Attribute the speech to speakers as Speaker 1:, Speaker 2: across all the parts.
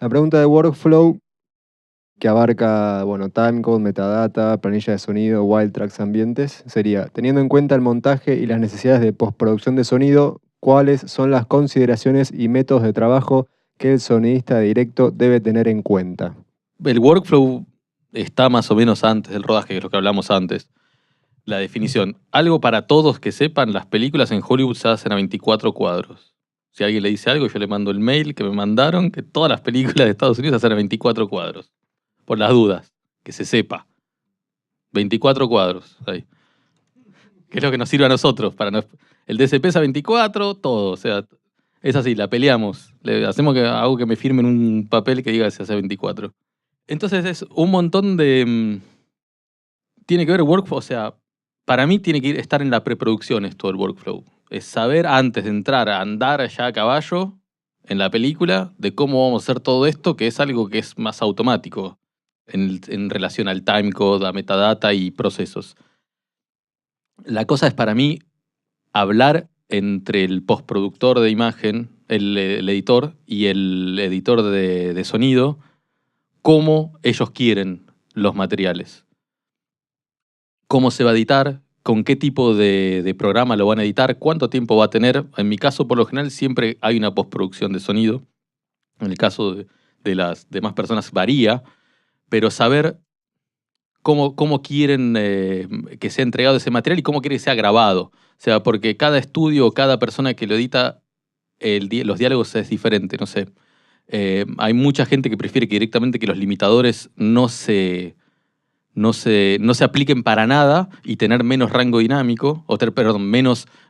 Speaker 1: La pregunta de workflow que abarca, bueno, timecode, metadata, planilla de sonido, wild tracks, ambientes, sería, teniendo en cuenta el montaje y las necesidades de postproducción de sonido, ¿cuáles son las consideraciones y métodos de trabajo que el sonidista de directo debe tener en cuenta?
Speaker 2: El workflow está más o menos antes del rodaje, que es lo que hablamos antes. La definición. Algo para todos que sepan, las películas en Hollywood se hacen a 24 cuadros. Si alguien le dice algo, yo le mando el mail que me mandaron, que todas las películas de Estados Unidos se hacen a 24 cuadros. Por las dudas, que se sepa. 24 cuadros. Ahí. Que es lo que nos sirve a nosotros. El DCP es a 24, todo. O sea, es así, la peleamos. Hacemos algo que me firmen un papel que diga que se hace a 24. Entonces es un montón de... tiene que ver workflow, o sea, para mí tiene que estar en la preproducción esto del workflow. Es saber antes de entrar a andar ya a caballo en la película de cómo vamos a hacer todo esto, que es algo que es más automático en relación al timecode, a metadata y procesos. La cosa es para mí hablar entre el postproductor de imagen, el editor, y el editor de sonido, cómo ellos quieren los materiales. Cómo se va a editar, con qué tipo de programa lo van a editar, cuánto tiempo va a tener. En mi caso, por lo general, siempre hay una postproducción de sonido. En el caso de las demás personas varía, pero saber cómo quieren que sea entregado ese material y cómo quieren que sea grabado. O sea, porque cada estudio o cada persona que lo edita, los diálogos es diferente, no sé. Hay mucha gente que prefiere que directamente que los limitadores no se apliquen para nada y tener menos rango dinámico,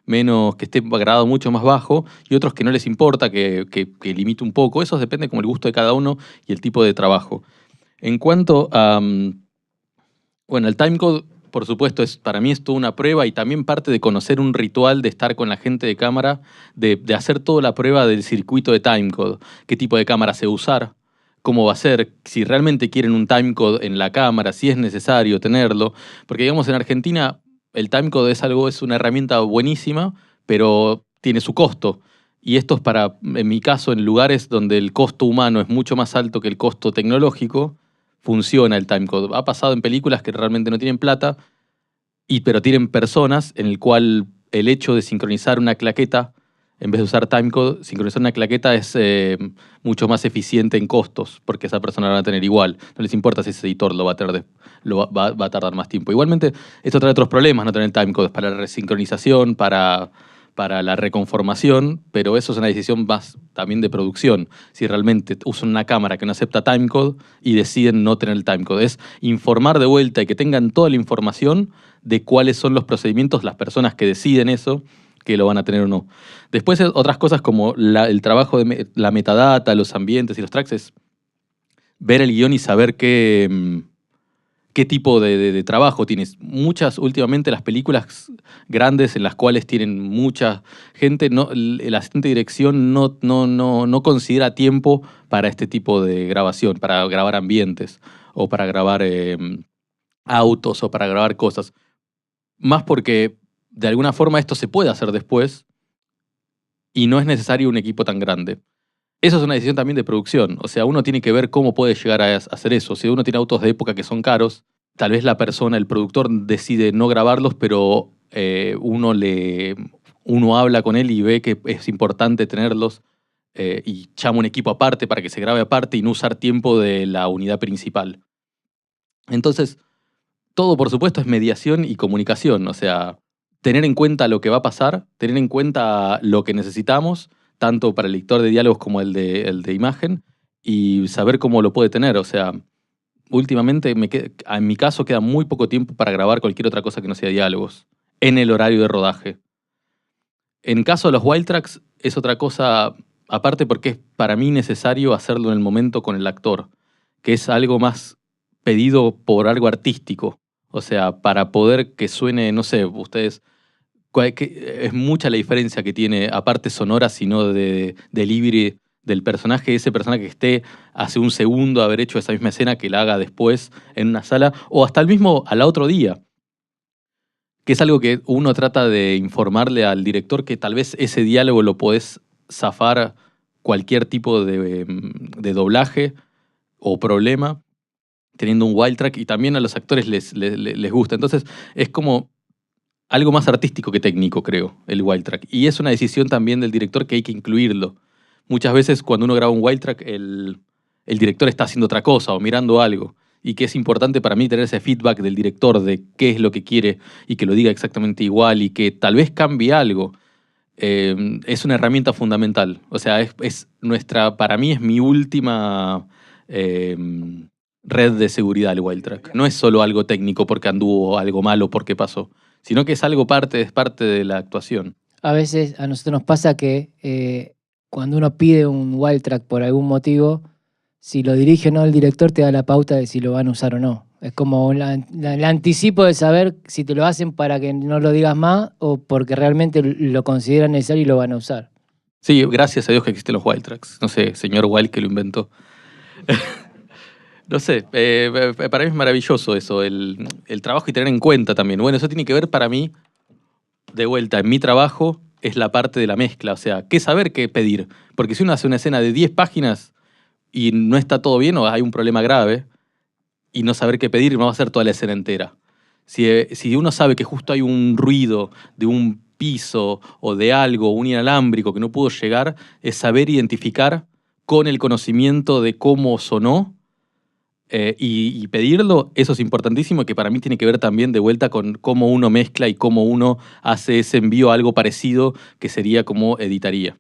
Speaker 2: menos que esté grabado mucho más bajo, y otros que no les importa, que limite un poco. Eso depende como el gusto de cada uno y el tipo de trabajo. En cuanto a... bueno, el timecode, por supuesto, para mí es toda una prueba y también parte de conocer un ritual de estar con la gente de cámara, de hacer toda la prueba del circuito de timecode. ¿Qué tipo de cámara se va a usar? ¿Cómo va a ser? Si realmente quieren un timecode en la cámara, si es necesario tenerlo. Porque, digamos, en Argentina el timecode es una herramienta buenísima, pero tiene su costo. Y esto es para, en mi caso, en lugares donde el costo humano es mucho más alto que el costo tecnológico, funciona el timecode. Ha pasado en películas que realmente no tienen plata, pero tienen personas en el cual el hecho de sincronizar una claqueta, en vez de usar timecode, sincronizar una claqueta es mucho más eficiente en costos, porque esa persona la va a tener igual. No les importa si ese editor lo va a tener va a tardar más tiempo. Igualmente, esto trae otros problemas, no tener timecode, para la resincronización, para la reconformación, pero eso es una decisión más también de producción. Si realmente usan una cámara que no acepta timecode y deciden no tener el timecode, es informar de vuelta y que tengan toda la información de cuáles son los procedimientos, las personas que deciden eso, que lo van a tener o no. Después otras cosas como el trabajo de la metadata, los ambientes y los tracks es ver el guión y saber qué tipo de trabajo tienes. Últimamente las películas grandes en las cuales tienen mucha gente, el asistente de dirección no considera tiempo para este tipo de grabación, para grabar ambientes o para grabar autos o para grabar cosas. Más porque de alguna forma esto se puede hacer después y no es necesario un equipo tan grande. Eso es una decisión también de producción. O sea, uno tiene que ver cómo puede llegar a hacer eso. Si uno tiene autos de época que son caros, tal vez la persona, el productor, decide no grabarlos, pero uno habla con él y ve que es importante tenerlos y llama un equipo aparte para que se grabe aparte y no usar tiempo de la unidad principal. Entonces, todo, por supuesto, es mediación y comunicación. O sea, tener en cuenta lo que va a pasar, tener en cuenta lo que necesitamos, tanto para el lector de diálogos como el de imagen, y saber cómo lo puede tener. O sea, últimamente, en mi caso, queda muy poco tiempo para grabar cualquier otra cosa que no sea diálogos, en el horario de rodaje. En caso de los wild tracks, es otra cosa, aparte porque es para mí necesario hacerlo en el momento con el actor, que es algo más pedido por algo artístico. O sea, para poder que suene, no sé, ustedes, es mucha la diferencia que tiene, aparte sonora, sino de delivery del personaje, ese personaje que esté hace un segundo haber hecho esa misma escena que la haga después en una sala, o hasta el mismo al otro día, que es algo que uno trata de informarle al director que tal vez ese diálogo lo podés zafar cualquier tipo de doblaje o problema teniendo un wild track, y también a los actores les gusta. Entonces es como algo más artístico que técnico, creo, el wild track. Y es una decisión también del director que hay que incluirlo. Muchas veces cuando uno graba un wild track, el director está haciendo otra cosa o mirando algo. Y que es importante para mí tener ese feedback del director de qué es lo que quiere y que lo diga exactamente igual y que tal vez cambie algo. Es una herramienta fundamental. O sea, para mí es mi última red de seguridad el wild track. No es solo algo técnico porque anduvo algo malo porque pasó, sino que es parte de la actuación.
Speaker 3: A veces a nosotros nos pasa que cuando uno pide un wild track por algún motivo, si lo dirige o no el director te da la pauta de si lo van a usar o no. Es como el anticipo de saber si te lo hacen para que no lo digas más o porque realmente lo consideran necesario y lo van a usar.
Speaker 2: Sí, gracias a Dios que existen los wild tracks. No sé, señor Wild que lo inventó. No sé, para mí es maravilloso eso, el trabajo y tener en cuenta también. Bueno, eso tiene que ver para mí, de vuelta, en mi trabajo es la parte de la mezcla. O sea, qué saber qué pedir. Porque si uno hace una escena de 10 páginas y no está todo bien o hay un problema grave, y no saber qué pedir, no va a ser toda la escena entera. Si uno sabe que justo hay un ruido de un piso o de algo, un inalámbrico que no pudo llegar, es saber identificar con el conocimiento de cómo sonó y pedirlo. Eso es importantísimo, que para mí tiene que ver también de vuelta con cómo uno mezcla y cómo uno hace ese envío a algo parecido que sería como editaría.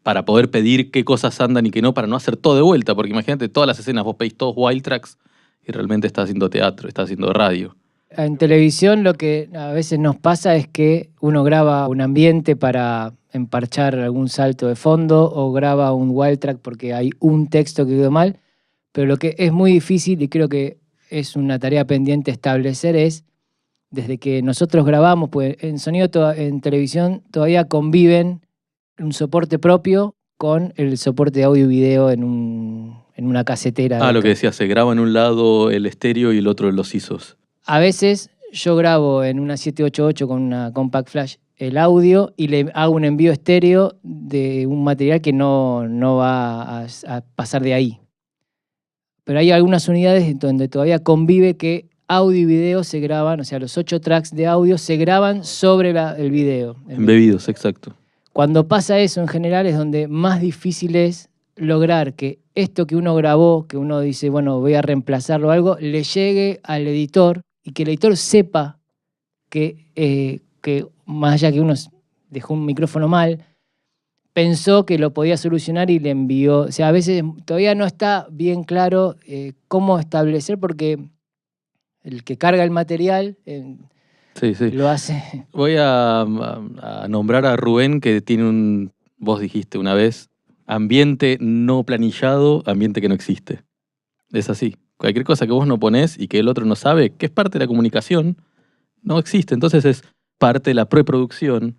Speaker 2: Para poder pedir qué cosas andan y qué no, para no hacer todo de vuelta, porque imagínate todas las escenas, vos pedís todos wild tracks y realmente estás haciendo teatro, estás haciendo radio.
Speaker 3: En televisión lo que a veces nos pasa es que uno graba un ambiente para emparchar algún salto de fondo o graba un wild track porque hay un texto que quedó mal, pero lo que es muy difícil y creo que es una tarea pendiente establecer es, desde que nosotros grabamos, pues en televisión todavía conviven un soporte propio con el soporte de audio y video en una casetera.
Speaker 2: Lo que decía, se graba en un lado el estéreo y el otro los ISOs.
Speaker 3: A veces yo grabo en una 788 con una Compact Flash el audio y le hago un envío estéreo de un material que no va a pasar de ahí. Pero hay algunas unidades donde todavía convive que audio y video se graban, o sea, los 8 tracks de audio se graban sobre el video.
Speaker 2: Embebidos, exacto.
Speaker 3: Cuando pasa eso en general es donde más difícil es lograr que esto que uno grabó, que uno dice, bueno, voy a reemplazarlo o algo, le llegue al editor y que el editor sepa que más allá que uno dejó un micrófono mal, pensó que lo podía solucionar y le envió. O sea, a veces todavía no está bien claro cómo establecer, porque el que carga el material
Speaker 2: sí.
Speaker 3: lo hace.
Speaker 2: Voy a nombrar a Rubén, que tiene vos dijiste una vez, ambiente no planillado, ambiente que no existe. Es así. Cualquier cosa que vos no ponés y que el otro no sabe, que es parte de la comunicación, no existe. Entonces es parte de la preproducción,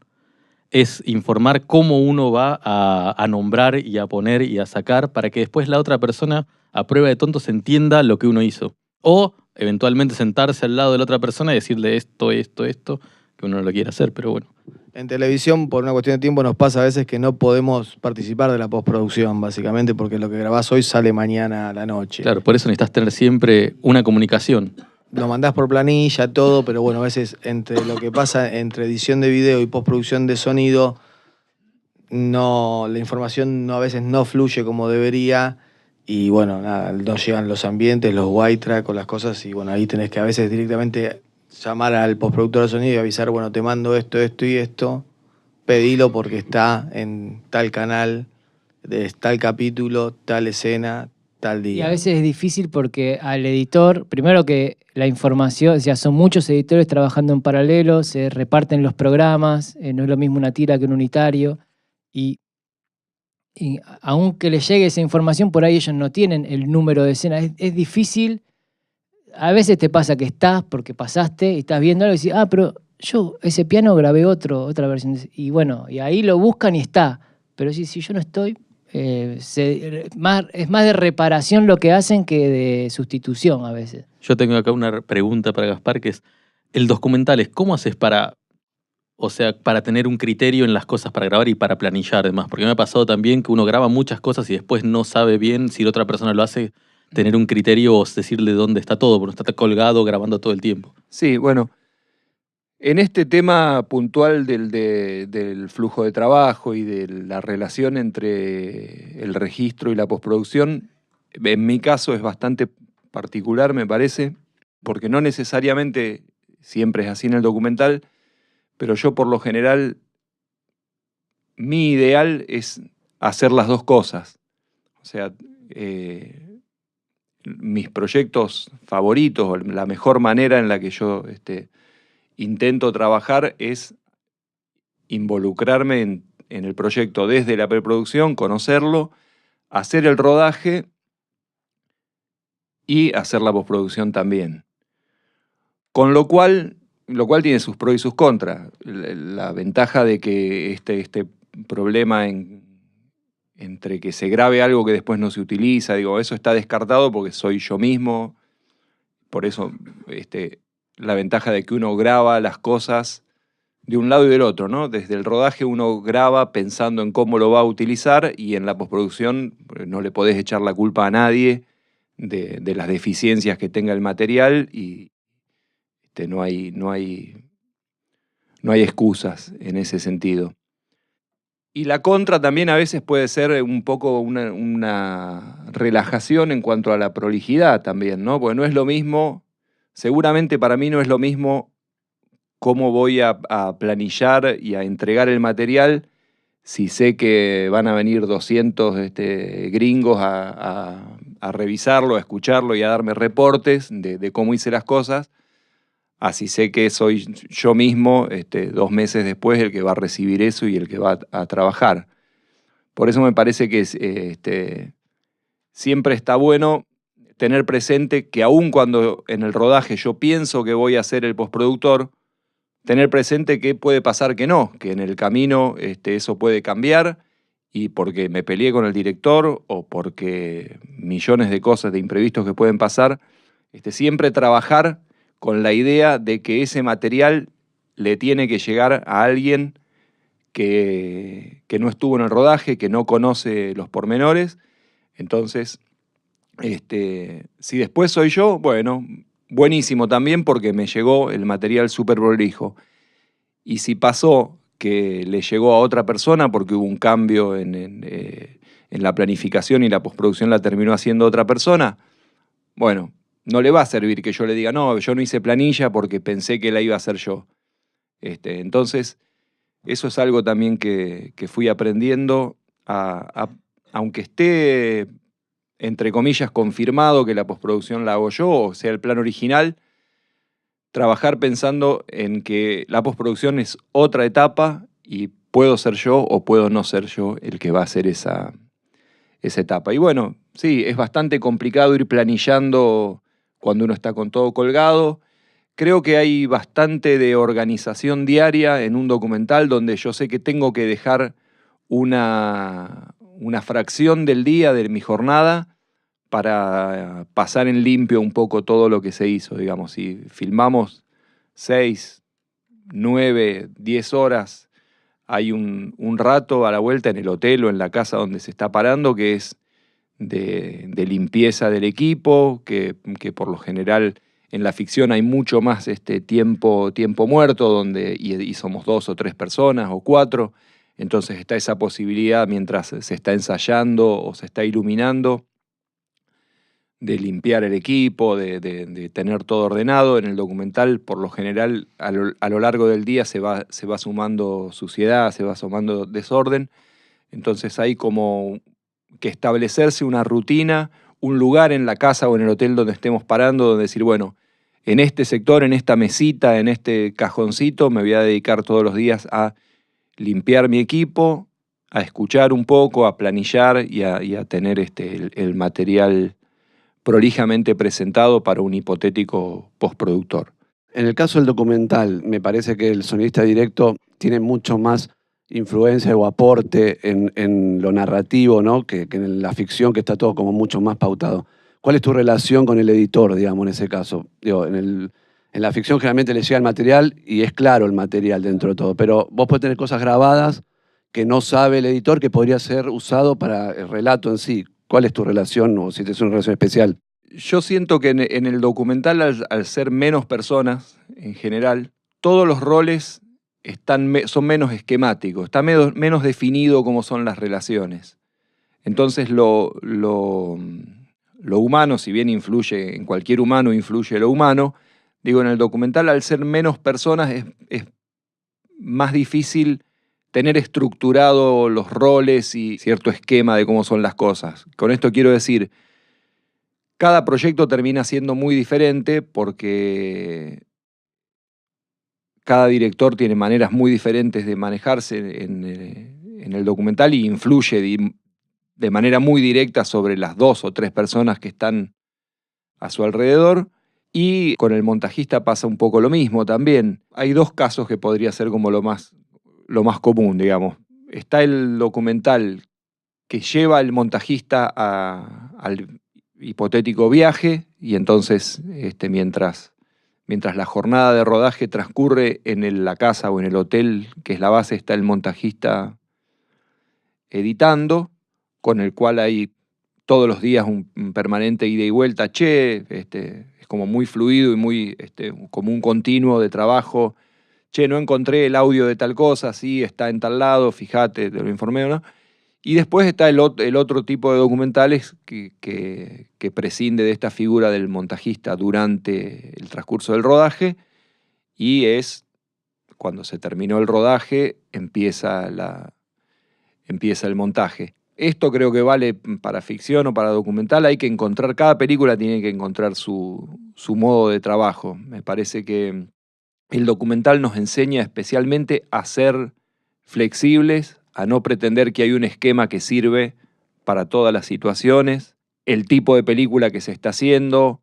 Speaker 2: es informar cómo uno va a nombrar y a poner y a sacar para que después la otra persona, a prueba de tontos, entienda lo que uno hizo. O eventualmente sentarse al lado de la otra persona y decirle esto, que uno no lo quiere hacer, pero bueno.
Speaker 4: En televisión, por una cuestión de tiempo, nos pasa a veces que no podemos participar de la postproducción, básicamente, porque lo que grabás hoy sale mañana a la noche.
Speaker 2: Claro, por eso necesitas tener siempre una comunicación.
Speaker 4: Lo mandás por planilla, todo, pero bueno, a veces entre lo que pasa entre edición de video y postproducción de sonido, la información a veces no fluye como debería. Y bueno, nada, no llegan los ambientes, los white track o las cosas, y bueno, ahí tenés que a veces directamente llamar al postproductor de sonido y avisar, bueno, te mando esto y esto, pedilo porque está en tal canal, de tal capítulo, tal escena, tal día.
Speaker 3: Y a veces es difícil porque al editor, primero que la información, o sea, son muchos editores trabajando en paralelo, se reparten los programas, no es lo mismo una tira que un unitario, y aunque les llegue esa información, por ahí ellos no tienen el número de escenas. Es difícil. A veces te pasa que estás, porque pasaste, y estás viendo algo y dices, pero yo ese piano grabé otra versión. Y bueno, y ahí lo buscan y está. Pero si yo no estoy, es más de reparación lo que hacen que de sustitución a veces.
Speaker 2: Yo tengo acá una pregunta para Gaspar, que es, el documental es, ¿cómo haces para O sea, para tener un criterio en las cosas para grabar y para planillar además. Porque me ha pasado también que uno graba muchas cosas y después no sabe bien si la otra persona lo hace, tener un criterio o decirle dónde está todo, porque no está colgado grabando todo el tiempo.
Speaker 1: Sí, bueno, en este tema puntual del flujo de trabajo y de la relación entre el registro y la postproducción, en mi caso es bastante particular, me parece, porque no necesariamente siempre es así en el documental, pero yo por lo general, mi ideal es hacer las dos cosas. O sea, mis proyectos favoritos, o la mejor manera en la que yo intento trabajar es involucrarme en el proyecto desde la preproducción, conocerlo, hacer el rodaje y hacer la postproducción también. Con lo cual tiene sus pros y sus contras. La ventaja de que este problema entre que se grabe algo que después no se utiliza, digo, eso está descartado porque soy yo mismo. Por eso la ventaja de que uno graba las cosas de un lado y del otro, ¿no? Desde el rodaje uno graba pensando en cómo lo va a utilizar y en la postproducción no le podés echar la culpa a nadie de las deficiencias que tenga el material y no hay excusas en ese sentido. Y la contra también a veces puede ser un poco una relajación en cuanto a la prolijidad también, ¿no? Porque no es lo mismo, seguramente para mí no es lo mismo cómo voy a planillar y a entregar el material si sé que van a venir 200 gringos a revisarlo, a escucharlo y a darme reportes de cómo hice las cosas. Así sé que soy yo mismo 2 meses después el que va a recibir eso y el que va a trabajar. Por eso me parece que siempre está bueno tener presente que aun cuando en el rodaje yo pienso que voy a ser el postproductor, tener presente que puede pasar que no, que en el camino eso puede cambiar y porque me peleé con el director o porque millones de cosas, de imprevistos que pueden pasar, siempre trabajar con la idea de que ese material le tiene que llegar a alguien que no estuvo en el rodaje, que no conoce los pormenores. Entonces, si después soy yo, bueno, buenísimo también porque me llegó el material súper prolijo. Y si pasó que le llegó a otra persona porque hubo un cambio en la planificación y la postproducción la terminó haciendo otra persona, bueno, no le va a servir que yo le diga, no, yo no hice planilla porque pensé que la iba a hacer yo. Entonces, eso es algo también que fui aprendiendo, aunque esté, entre comillas, confirmado que la postproducción la hago yo, o sea, el plan original, trabajar pensando en que la postproducción es otra etapa y puedo ser yo o puedo no ser yo el que va a hacer esa etapa. Y bueno, sí, es bastante complicado ir planillando cuando uno está con todo colgado. Creo que hay bastante de organización diaria en un documental donde yo sé que tengo que dejar una fracción del día de mi jornada para pasar en limpio un poco todo lo que se hizo, digamos. Si filmamos 6, 9, 10 horas, hay un rato a la vuelta en el hotel o en la casa donde se está parando que es de limpieza del equipo, que por lo general en la ficción hay mucho más tiempo muerto y somos 2 o 3 personas o 4, entonces está esa posibilidad mientras se está ensayando o se está iluminando de limpiar el equipo, de tener todo ordenado. En el documental, por lo general, a lo largo del día se va sumando suciedad, se va sumando desorden. Entonces hay como que establecerse una rutina, un lugar en la casa o en el hotel donde estemos parando, donde decir, bueno, en este sector, en esta mesita, en este cajoncito, me voy a dedicar todos los días a limpiar mi equipo, a escuchar un poco, a planillar y a tener el material prolijamente presentado para un hipotético postproductor.
Speaker 5: En el caso del documental, me parece que el sonidista directo tiene mucho más influencia o aporte en lo narrativo, ¿no? que en la ficción, que está todo como mucho más pautado. ¿Cuál es tu relación con el editor, digamos, en ese caso? Digo, en En la ficción generalmente le llega el material y es claro el material dentro de todo, pero vos podés tener cosas grabadas que no sabe el editor que podría ser usado para el relato en sí. ¿Cuál es tu relación o si tienes una relación especial?
Speaker 6: Yo siento que en el documental, al ser menos personas en general, todos los roles son menos esquemáticos, está menos definido cómo son las relaciones. Entonces lo humano, si bien influye, en cualquier humano influye lo humano, digo, en el documental, al ser menos personas, es más difícil tener estructurado los roles y cierto esquema de cómo son las cosas. Con esto quiero decir, cada proyecto termina siendo muy diferente porque cada director tiene maneras muy diferentes de manejarse en el documental y influye de manera muy directa sobre las 2 o 3 personas que están a su alrededor. Y con el montajista pasa un poco lo mismo también. Hay 2 casos que podría ser como lo más común, digamos. Está el documental que lleva al montajista al hipotético viaje y entonces mientras la jornada de rodaje transcurre en la casa o en el hotel, que es la base, está el montajista editando, con el cual hay todos los días un permanente ida y vuelta. Che, es como muy fluido y muy como un continuo de trabajo. Che, no encontré el audio de tal cosa, sí, está en tal lado, fíjate, te lo informé, ¿no? Y después está el otro tipo de documentales que prescinde de esta figura del montajista durante el transcurso del rodaje, y es cuando se terminó el rodaje, empieza el montaje. Esto creo que vale para ficción o para documental. Hay que encontrar, cada película tiene que encontrar su modo de trabajo. Me parece que el documental nos enseña especialmente a ser flexibles, a no pretender que hay un esquema que sirve para todas las situaciones, el tipo de película que se está haciendo,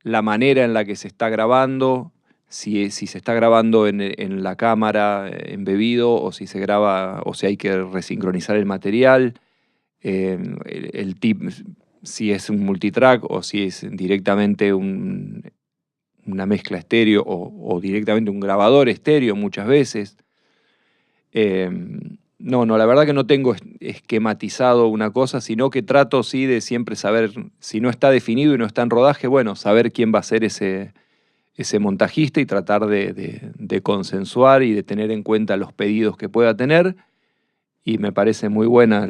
Speaker 6: la manera en la que se está grabando, si se está grabando en la cámara embebido o si se graba o si hay que resincronizar el material, si es un multitrack o si es directamente una mezcla estéreo o directamente un grabador estéreo muchas veces. No, la verdad que no tengo esquematizado una cosa, sino que trato sí de siempre saber, si no está definido y no está en rodaje, bueno, saber quién va a ser ese montajista y tratar de consensuar y de tener en cuenta los pedidos que pueda tener. Y me parece muy buena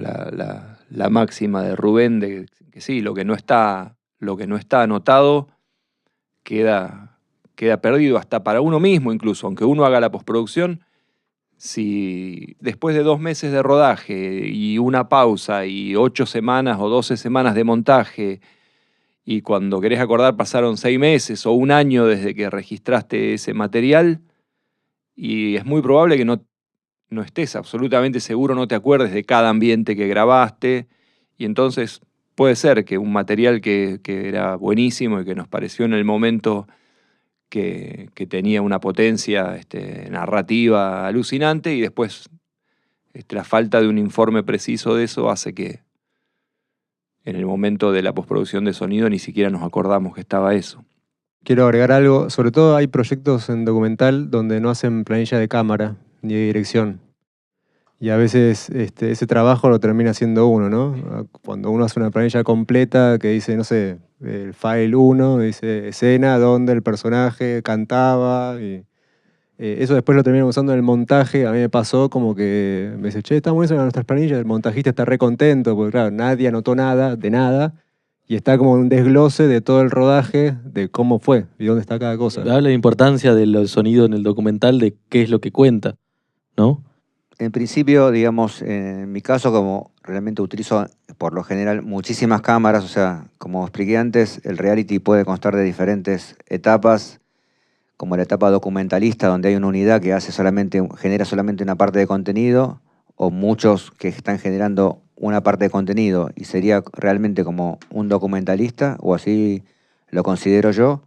Speaker 6: la máxima de Rubén de que sí, lo que no está anotado queda perdido hasta para uno mismo incluso, aunque uno haga la postproducción. Si después de 2 meses de rodaje y una pausa y 8 semanas o 12 semanas de montaje, y cuando querés acordar pasaron 6 meses o 1 año desde que registraste ese material, y es muy probable que no estés absolutamente seguro, no te acuerdes de cada ambiente que grabaste, y entonces puede ser que un material que era buenísimo y que nos pareció en el momento que tenía una potencia narrativa alucinante, y después la falta de un informe preciso de eso hace que en el momento de la postproducción de sonido ni siquiera nos acordamos que estaba eso.
Speaker 1: Quiero agregar algo, sobre todo hay proyectos en documental donde no hacen planilla de cámara ni de dirección. Y a veces ese trabajo lo termina haciendo uno, ¿no? Cuando uno hace una planilla completa que dice, no sé, el file 1, dice escena donde el personaje cantaba. Y, eso después lo terminan usando en el montaje. A mí me pasó como que me dice, che, está muy eso en nuestras planillas. El montajista está re contento porque, claro, nadie anotó nada de nada. Y está como un desglose de todo el rodaje, de cómo fue y dónde está cada cosa.
Speaker 2: Habla de la importancia del sonido en el documental, de qué es lo que cuenta, ¿no?
Speaker 7: En principio, digamos, en mi caso, como realmente utilizo por lo general muchísimas cámaras, o sea, como expliqué antes, el reality puede constar de diferentes etapas, como la etapa documentalista, donde hay una unidad que genera solamente una parte de contenido, o muchos que están generando una parte de contenido, y sería realmente como un documentalista, o así lo considero yo.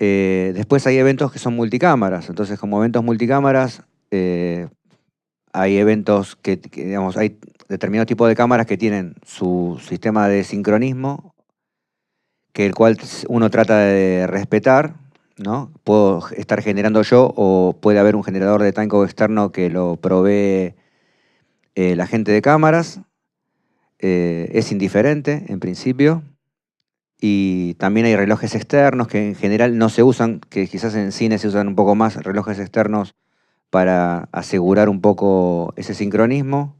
Speaker 7: Después hay eventos que son multicámaras, entonces como eventos multicámaras, hay eventos digamos, hay determinado tipo de cámaras que tienen su sistema de sincronismo, que el cual uno trata de respetar, ¿no? Puedo estar generando yo o puede haber un generador de timecode externo que lo provee la gente de cámaras. Es indiferente en principio. Y también hay relojes externos que en general no se usan, que quizás en cine se usan un poco más, relojes externos para asegurar un poco ese sincronismo.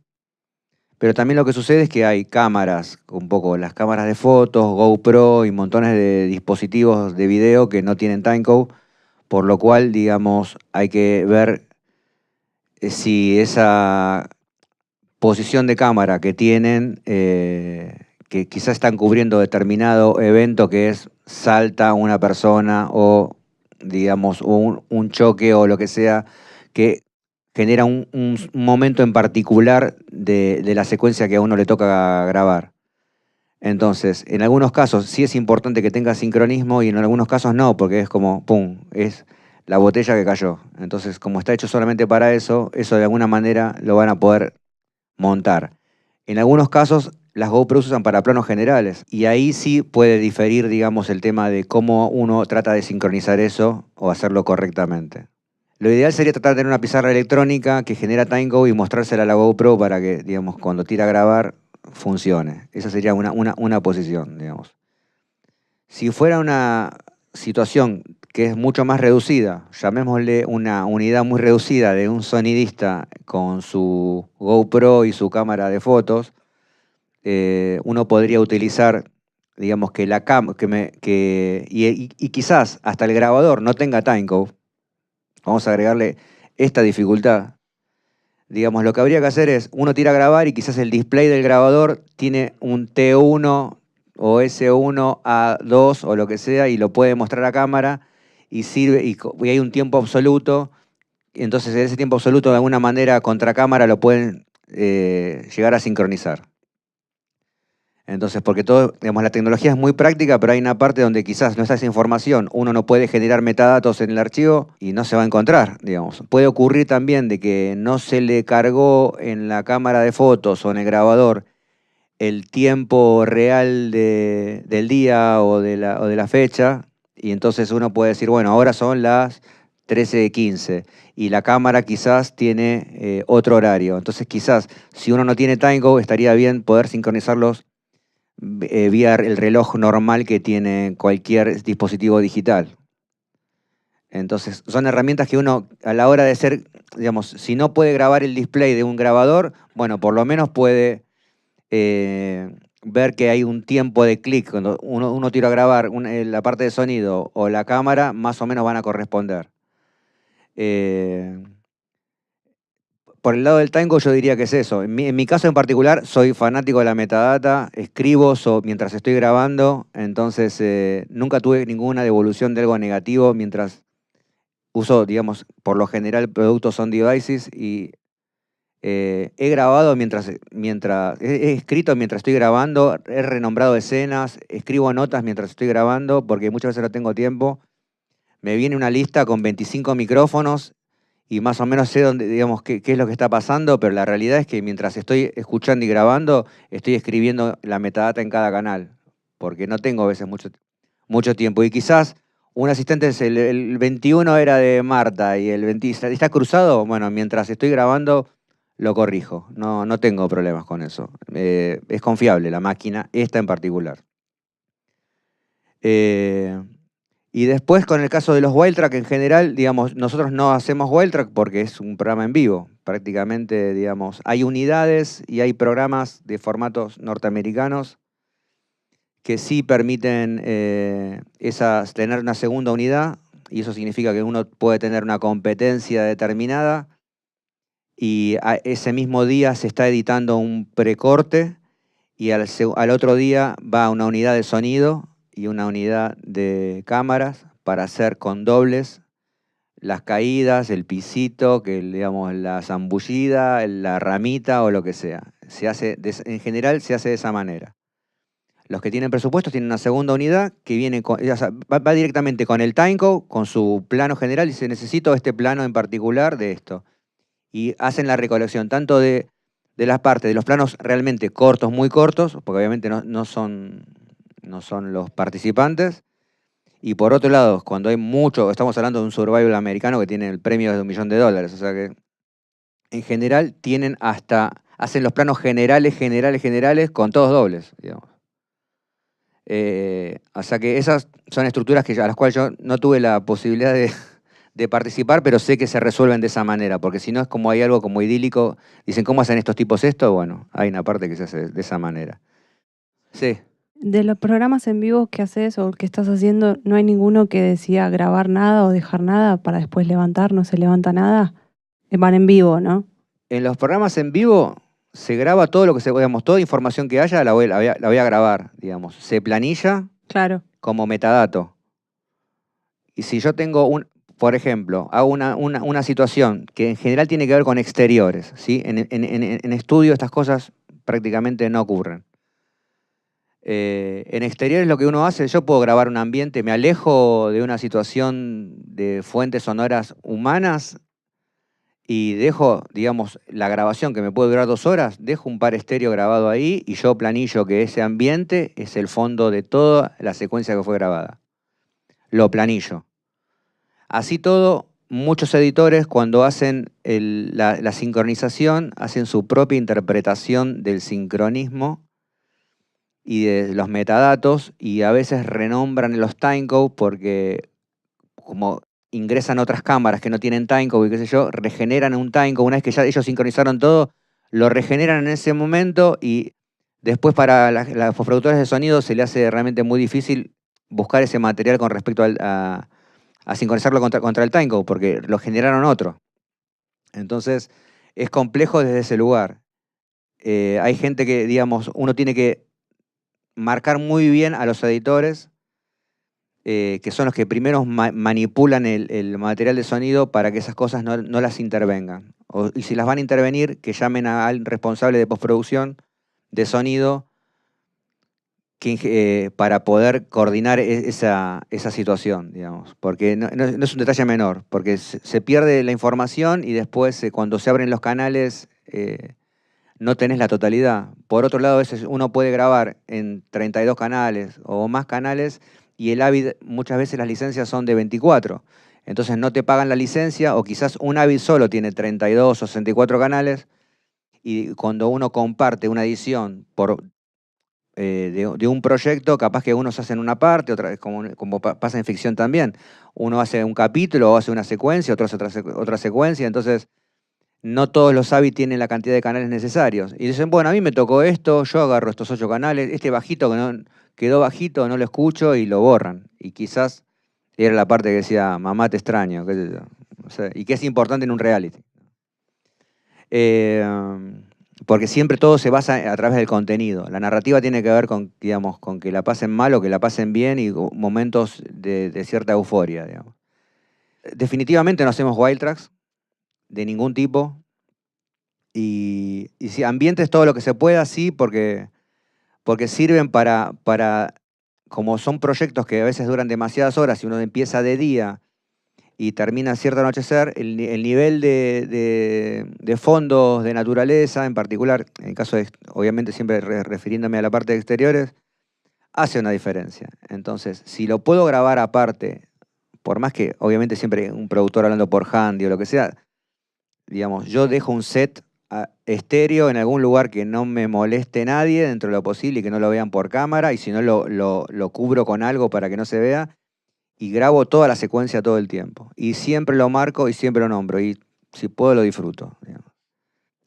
Speaker 7: Pero también lo que sucede es que hay cámaras, un poco las cámaras de fotos, GoPro y montones de dispositivos de video que no tienen timecode, por lo cual, digamos, hay que ver si esa posición de cámara que tienen, que quizás están cubriendo determinado evento que es salta una persona o, digamos, un choque o lo que sea, que genera un momento en particular de la secuencia que a uno le toca grabar. Entonces, en algunos casos sí es importante que tenga sincronismo y en algunos casos no, porque es como, ¡pum!, es la botella que cayó. Entonces, como está hecho solamente para eso de alguna manera lo van a poder montar. En algunos casos, las GoPro se usan para planos generales y ahí sí puede diferir, digamos, el tema de cómo uno trata de sincronizar eso o hacerlo correctamente. Lo ideal sería tratar de tener una pizarra electrónica que genera timecode y mostrársela a la GoPro para que, digamos, cuando tira a grabar funcione. Esa sería una posición, digamos. Si fuera una situación que es mucho más reducida, llamémosle una unidad muy reducida de un sonidista con su GoPro y su cámara de fotos, uno podría utilizar, digamos, que la y quizás hasta el grabador no tenga timecode. Vamos a agregarle esta dificultad. Digamos, lo que habría que hacer es, uno tira a grabar y quizás el display del grabador tiene un T1 o S1, A2 o lo que sea y lo puede mostrar a cámara y sirve y hay un tiempo absoluto. Entonces, en ese tiempo absoluto, de alguna manera, contra cámara lo pueden llegar a sincronizar. Entonces, porque todo, digamos, la tecnología es muy práctica, pero hay una parte donde quizás no está esa información, uno no puede generar metadatos en el archivo y no se va a encontrar, digamos. Puede ocurrir también de que no se le cargó en la cámara de fotos o en el grabador el tiempo real del día o de la fecha, y entonces uno puede decir, bueno, ahora son las 13:15 y la cámara quizás tiene otro horario. Entonces quizás si uno no tiene timecode estaría bien poder sincronizarlos vía el reloj normal que tiene cualquier dispositivo digital. Entonces, son herramientas que uno, a la hora de ser, digamos, si no puede grabar el display de un grabador, bueno, por lo menos puede ver que hay un tiempo de clic. Cuando uno tira a grabar la parte de sonido o la cámara, más o menos van a corresponder. Por el lado del timecode yo diría que es eso. En mi caso en particular soy fanático de la metadata, escribo mientras estoy grabando, entonces nunca tuve ninguna devolución de algo negativo mientras uso, digamos, por lo general productos on devices y he grabado he escrito mientras estoy grabando, he renombrado escenas, escribo notas mientras estoy grabando porque muchas veces no tengo tiempo. Me viene una lista con 25 micrófonos y más o menos sé dónde, digamos, qué es lo que está pasando, pero la realidad es que mientras estoy escuchando y grabando, estoy escribiendo la metadata en cada canal, porque no tengo a veces mucho tiempo. Y quizás un asistente, el 21 era de Marta y el 20 está cruzado, bueno, mientras estoy grabando lo corrijo, no tengo problemas con eso. Es confiable la máquina, esta en particular. Y después, con el caso de los wild track en general, digamos, nosotros no hacemos wild track porque es un programa en vivo. Prácticamente, digamos, hay unidades y hay programas de formatos norteamericanos que sí permiten tener una segunda unidad, y eso significa que uno puede tener una competencia determinada y ese mismo día se está editando un precorte y al otro día va una unidad de sonido y una unidad de cámaras para hacer con dobles las caídas, el pisito, digamos, la zambullida, la ramita o lo que sea. En general se hace de esa manera. Los que tienen presupuestos tienen una segunda unidad que viene va directamente con el timecode, con su plano general y dice necesito este plano en particular de esto. Y hacen la recolección tanto de las partes, de los planos realmente muy cortos, porque obviamente no son los participantes, Y por otro lado, cuando hay mucho, estamos hablando de un survival americano que tiene el premio de $1 millón, o sea que en general hacen los planos generales con todos dobles, digamos. O sea que esas son estructuras a las cuales yo no tuve la posibilidad de participar, pero sé que se resuelven de esa manera, porque si no es como hay algo como idílico, dicen, ¿cómo hacen estos tipos esto? Bueno, hay una parte que se hace de esa manera. Sí.
Speaker 8: De los programas en vivo que haces o que estás haciendo, ¿no hay ninguno que decida grabar nada o dejar nada para después levantar? ¿No se levanta nada? Van en vivo, ¿no?
Speaker 7: En los programas en vivo se graba todo lo que digamos, toda información que haya la voy a grabar, digamos. Se planilla
Speaker 8: Claro.
Speaker 7: como metadato. Y si yo tengo por ejemplo, hago una situación que en general tiene que ver con exteriores, ¿sí? En estudio estas cosas prácticamente no ocurren. En exteriores lo que uno hace, yo puedo grabar un ambiente, me alejo de una situación de fuentes sonoras humanas y dejo, digamos, la grabación que me puede durar 2 horas, dejo un par estéreo grabado ahí y yo planillo que ese ambiente es el fondo de toda la secuencia que fue grabada. Lo planillo. Así todo, muchos editores cuando hacen la sincronización, hacen su propia interpretación del sincronismo y de los metadatos y a veces renombran los timecode porque como ingresan otras cámaras que no tienen timecode y qué sé yo, regeneran un timecode. Una vez que ya ellos sincronizaron todo, lo regeneran en ese momento y después para los productores de sonido se le hace realmente muy difícil buscar ese material con respecto a sincronizarlo contra el timecode porque lo generaron otro. Entonces es complejo desde ese lugar. Hay gente que, digamos, uno tiene que marcar muy bien a los editores, que son los que primero manipulan el material de sonido para que esas cosas no las intervengan. Y si las van a intervenir, que llamen al responsable de postproducción de sonido para poder coordinar esa situación, digamos. Porque no es un detalle menor, porque se pierde la información y después cuando se abren los canales no tenés la totalidad. Por otro lado, a veces uno puede grabar en 32 canales o más canales y el Avid, muchas veces las licencias son de 24. Entonces no te pagan la licencia o quizás un Avid solo tiene 32 o 64 canales y cuando uno comparte una edición de un proyecto, capaz que unos hacen una parte, otra como pasa en ficción también. Uno hace un capítulo o hace una secuencia, otro hace otra secuencia, entonces no todos los Avid tienen la cantidad de canales necesarios. Y dicen, bueno, a mí me tocó esto, yo agarro estos 8 canales, este bajito que no quedó bajito, no lo escucho y lo borran. Y quizás era la parte que decía, mamá te extraño, qué sé yo. O sea, y que es importante en un reality. Porque siempre todo se basa a través del contenido. La narrativa tiene que ver con, digamos, con que la pasen mal o que la pasen bien y momentos de cierta euforia, digamos. Definitivamente no hacemos wild tracks de ningún tipo. Y sí, ambientes todo lo que se pueda, sí, porque sirven para, como son proyectos que a veces duran demasiadas horas y uno empieza de día y termina a cierto anochecer, el nivel de fondos de naturaleza, en particular, en el caso de, obviamente siempre refiriéndome a la parte de exteriores, hace una diferencia. Entonces, si lo puedo grabar aparte, por más que obviamente siempre un productor hablando por handy o lo que sea, digamos, yo dejo un set estéreo en algún lugar que no me moleste nadie dentro de lo posible y que no lo vean por cámara, y si no lo cubro con algo para que no se vea, y grabo toda la secuencia todo el tiempo. Y siempre lo marco y siempre lo nombro, y si puedo lo disfruto, digamos.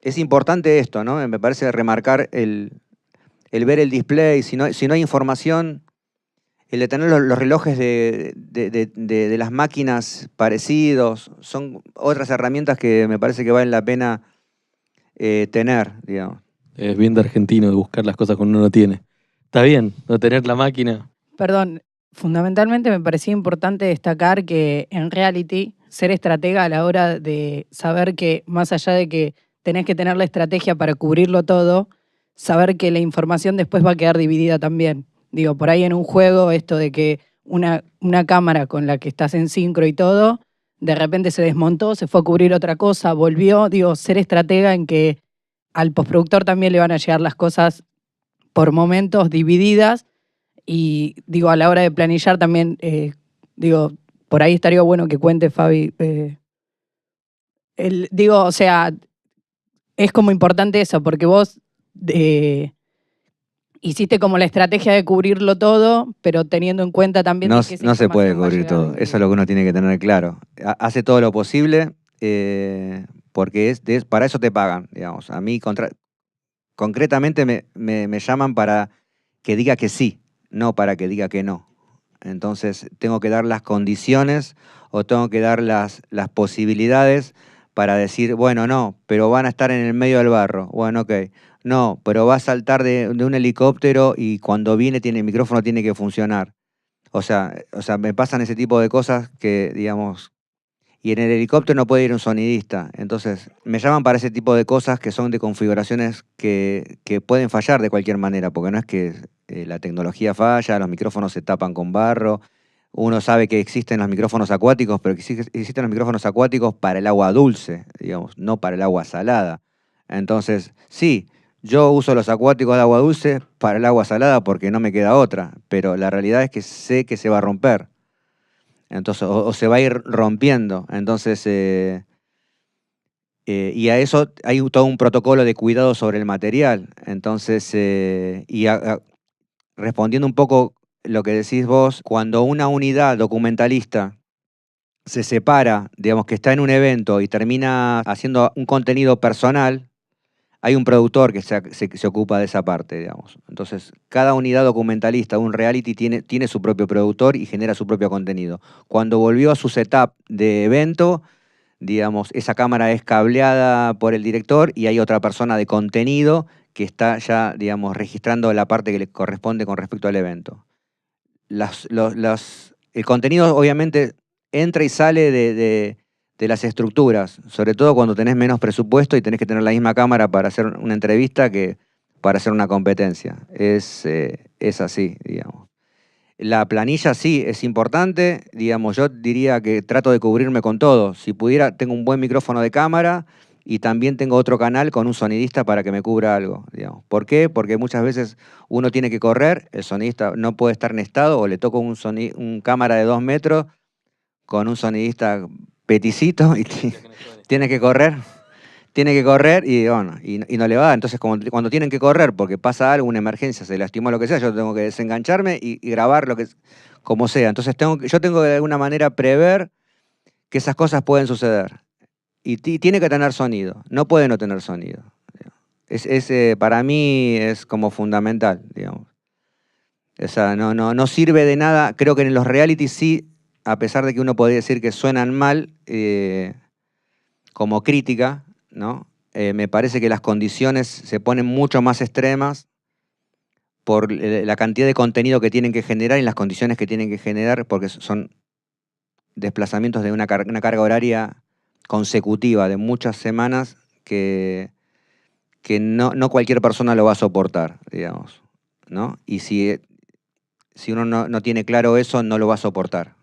Speaker 7: Es importante esto, ¿no? Me parece remarcar el ver el display, si no hay información, el de tener los relojes de las máquinas parecidos, son otras herramientas que me parece que valen la pena tener, digamos.
Speaker 2: Es bien de argentino de buscar las cosas cuando uno no tiene. Está bien, no tener la máquina.
Speaker 9: Perdón, fundamentalmente me parecía importante destacar que en reality ser estratega a la hora de saber que más allá de que tenés que tener la estrategia para cubrirlo todo, saber que la información después va a quedar dividida también. Digo, por ahí en un juego esto de que una cámara con la que estás en sincro y todo, de repente se desmontó, se fue a cubrir otra cosa, volvió. Digo, ser estratega en que al postproductor también le van a llegar las cosas por momentos divididas y digo, a la hora de planillar también Digo, por ahí estaría bueno que cuente, Fabi. O sea, es como importante eso, porque vos hiciste como la estrategia de cubrirlo todo, pero teniendo en cuenta también
Speaker 7: No,
Speaker 9: de que esa
Speaker 7: no se puede
Speaker 9: información va a
Speaker 7: cubrir
Speaker 9: llegar al
Speaker 7: todo. Eso es
Speaker 9: individuo.
Speaker 7: lo que uno tiene que tener claro. Hace todo lo posible porque para eso te pagan, digamos. A mí concretamente me llaman para que diga que sí, no para que diga que no. Entonces tengo que dar las condiciones o tengo que dar las posibilidades para decir, bueno, no, pero van a estar en el medio del barro. Bueno, ok. No, pero va a saltar de un helicóptero y cuando viene el micrófono tiene que funcionar. O sea, me pasan ese tipo de cosas que, digamos, y en el helicóptero no puede ir un sonidista. Entonces, me llaman para ese tipo de cosas que son de configuraciones que pueden fallar de cualquier manera, porque no es que la tecnología falla, los micrófonos se tapan con barro. Uno sabe que existen los micrófonos acuáticos, pero que existen los micrófonos acuáticos para el agua dulce, digamos, no para el agua salada. Entonces, sí, yo uso los acuáticos de agua dulce para el agua salada porque no me queda otra, pero la realidad es que sé que se va a romper. Entonces, o se va a ir rompiendo. Entonces, y a eso hay todo un protocolo de cuidado sobre el material. Entonces, respondiendo un poco lo que decís vos, cuando una unidad documentalista se separa, digamos que está en un evento y termina haciendo un contenido personal, hay un productor que se ocupa de esa parte, digamos. Entonces, cada unidad documentalista, un reality, tiene su propio productor y genera su propio contenido. Cuando volvió a su setup de evento, digamos, esa cámara es cableada por el director y hay otra persona de contenido que está ya, digamos, registrando la parte que le corresponde con respecto al evento. El contenido, obviamente, entra y sale de las estructuras, sobre todo cuando tenés menos presupuesto y tenés que tener la misma cámara para hacer una entrevista que para hacer una competencia. Es así, digamos. La planilla sí es importante, digamos, yo diría que trato de cubrirme con todo. Si pudiera, tengo un buen micrófono de cámara y también tengo otro canal con un sonidista para que me cubra algo, digamos. ¿Por qué? Porque muchas veces uno tiene que correr, el sonidista no puede estar en estado o le toco un cámara de 2 metros con un sonidista peticito y tiene que correr. Tiene que correr y, bueno, y no le va. Entonces, cuando tienen que correr porque pasa algo, una emergencia, se lastimó lo que sea, yo tengo que desengancharme y grabar como sea. Entonces, yo tengo que de alguna manera prever que esas cosas pueden suceder. Y tiene que tener sonido, no puede no tener sonido. Para mí es como fundamental, digamos. O sea, no sirve de nada. Creo que en los realities sí, a pesar de que uno podría decir que suenan mal, como crítica, ¿no? Me parece que las condiciones se ponen mucho más extremas por la cantidad de contenido que tienen que generar y las condiciones que tienen que generar, porque son desplazamientos de una carga horaria consecutiva de muchas semanas que no cualquier persona lo va a soportar, digamos, ¿no? Y si uno no tiene claro eso, no lo va a soportar.